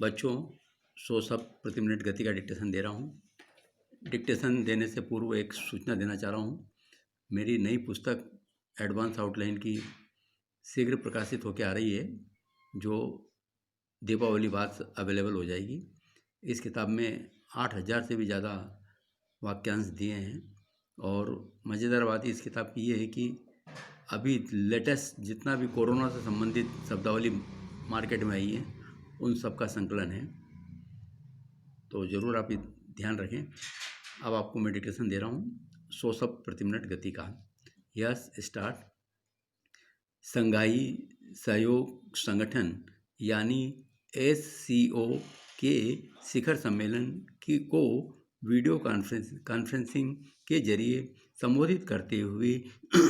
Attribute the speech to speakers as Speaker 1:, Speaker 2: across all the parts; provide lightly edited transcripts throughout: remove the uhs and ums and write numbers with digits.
Speaker 1: बच्चों 100 शब्द प्रति मिनट गति का डिक्टेशन दे रहा हूँ। डिक्टेशन देने से पूर्व एक सूचना देना चाह रहा हूँ। मेरी नई पुस्तक एडवांस आउटलाइन की शीघ्र प्रकाशित होकर आ रही है, जो दीपावली बाद अवेलेबल हो जाएगी। इस किताब में 8000 से भी ज़्यादा वाक्यांश दिए हैं और मज़ेदार बात इस किताब की ये है कि अभी लेटेस्ट जितना भी कोरोना से संबंधित शब्दावली मार्केट में आई है उन सब का संकलन है, तो ज़रूर आप ध्यान रखें। अब आपको मैं डिक्टेशन दे रहा हूँ 100 शब्द प्रति मिनट गति का। Yes start. शंघाई सहयोग संगठन यानी SCO के शिखर सम्मेलन को वीडियो कॉन्फ्रेंसिंग के जरिए संबोधित करते हुए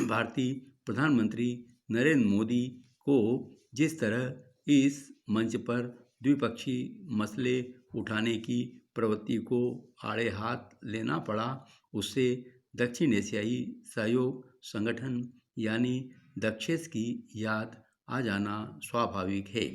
Speaker 1: भारतीय प्रधानमंत्री नरेंद्र मोदी को जिस तरह इस मंच पर द्विपक्षीय मसले उठाने की प्रवृत्ति को आड़े हाथ लेना पड़ा, उससे दक्षिण एशियाई सहयोग संगठन यानी दक्षेस की याद आ जाना स्वाभाविक है।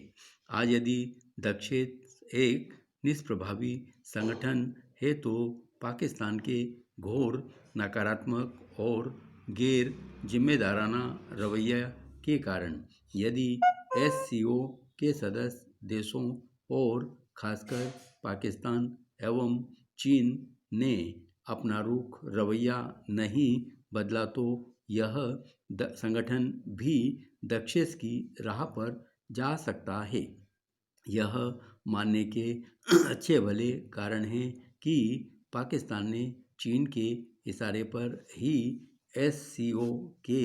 Speaker 1: आज यदि दक्षेस एक निष्प्रभावी संगठन है तो पाकिस्तान के घोर नकारात्मक और गैर जिम्मेदाराना रवैया के कारण। यदि SCO के सदस्य देशों और खासकर पाकिस्तान एवं चीन ने अपना रुख रवैया नहीं बदला तो यह संगठन भी दक्षेस की राह पर जा सकता है। यह मानने के अच्छे भले कारण हैं कि पाकिस्तान ने चीन के इशारे पर ही SCO के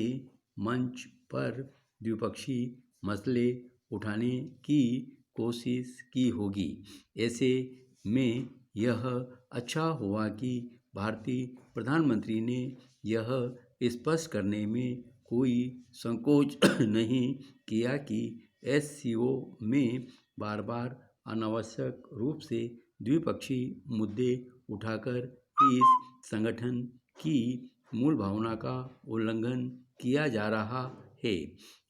Speaker 1: मंच पर द्विपक्षीय मसले उठाने की कोशिश की होगी। ऐसे में यह अच्छा हुआ कि भारतीय प्रधानमंत्री ने यह स्पष्ट करने में कोई संकोच नहीं किया कि SCO में बार बार अनावश्यक रूप से द्विपक्षीय मुद्दे उठाकर इस संगठन की मूल भावना का उल्लंघन किया जा रहा है।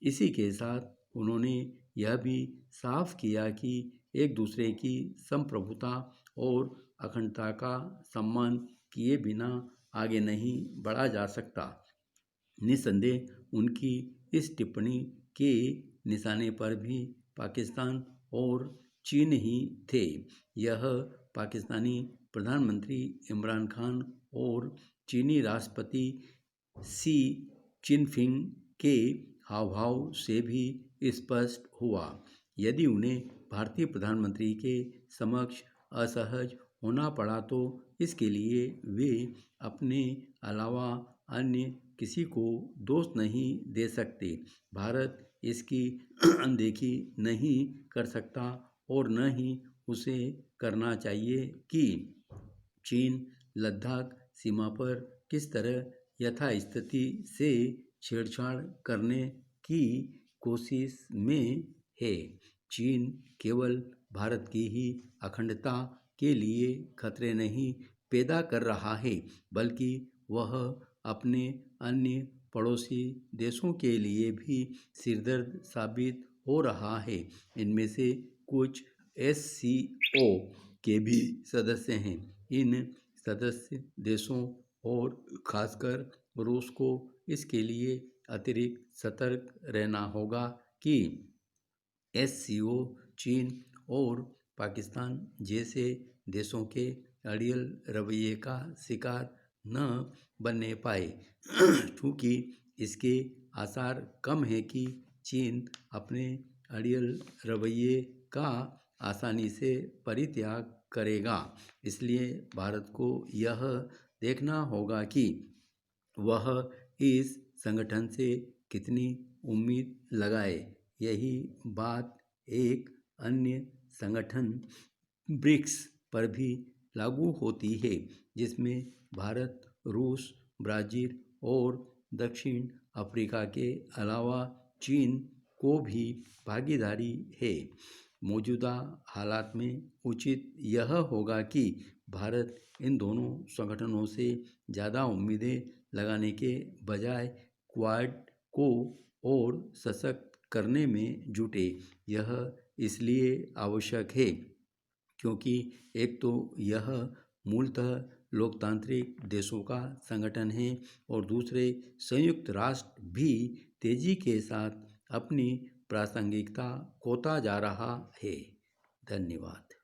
Speaker 1: इसी के साथ उन्होंने यह भी साफ किया कि एक दूसरे की संप्रभुता और अखंडता का सम्मान किए बिना आगे नहीं बढ़ा जा सकता। निस्संदेह उनकी इस टिप्पणी के निशाने पर भी पाकिस्तान और चीन ही थे। यह पाकिस्तानी प्रधानमंत्री इमरान खान और चीनी राष्ट्रपति शी चिनफिंग के हाव-भाव से भी स्पष्ट हुआ। यदि उन्हें भारतीय प्रधानमंत्री के समक्ष असहज होना पड़ा तो इसके लिए वे अपने अलावा अन्य किसी को दोष नहीं दे सकते। भारत इसकी अनदेखी नहीं कर सकता और न ही उसे करना चाहिए कि चीन लद्दाख सीमा पर किस तरह यथास्थिति से छेड़छाड़ करने की कोशिश में है। चीन केवल भारत की ही अखंडता के लिए खतरे नहीं पैदा कर रहा है, बल्कि वह अपने अन्य पड़ोसी देशों के लिए भी सिरदर्द साबित हो रहा है। इनमें से कुछ SCO के भी सदस्य हैं। इन सदस्य देशों और खासकर रूस को इसके लिए अतिरिक्त सतर्क रहना होगा कि SCO चीन और पाकिस्तान जैसे देशों के अड़ियल रवैये का शिकार न बनने पाए, क्योंकि इसके आसार कम है कि चीन अपने अड़ियल रवैये का आसानी से परित्याग करेगा। इसलिए भारत को यह देखना होगा कि वह इस संगठन से कितनी उम्मीद लगाए। यही बात एक अन्य संगठन ब्रिक्स पर भी लागू होती है, जिसमें भारत, रूस, ब्राज़ील और दक्षिण अफ्रीका के अलावा चीन को भी भागीदारी है। मौजूदा हालात में उचित यह होगा कि भारत इन दोनों संगठनों से ज़्यादा उम्मीदें लगाने के बजाय क्वाड को और सशक्त करने में जुटे। यह इसलिए आवश्यक है क्योंकि एक तो यह मूलतः लोकतांत्रिक देशों का संगठन है और दूसरे संयुक्त राष्ट्र भी तेजी के साथ अपनी प्रासंगिकता खोता जा रहा है। धन्यवाद।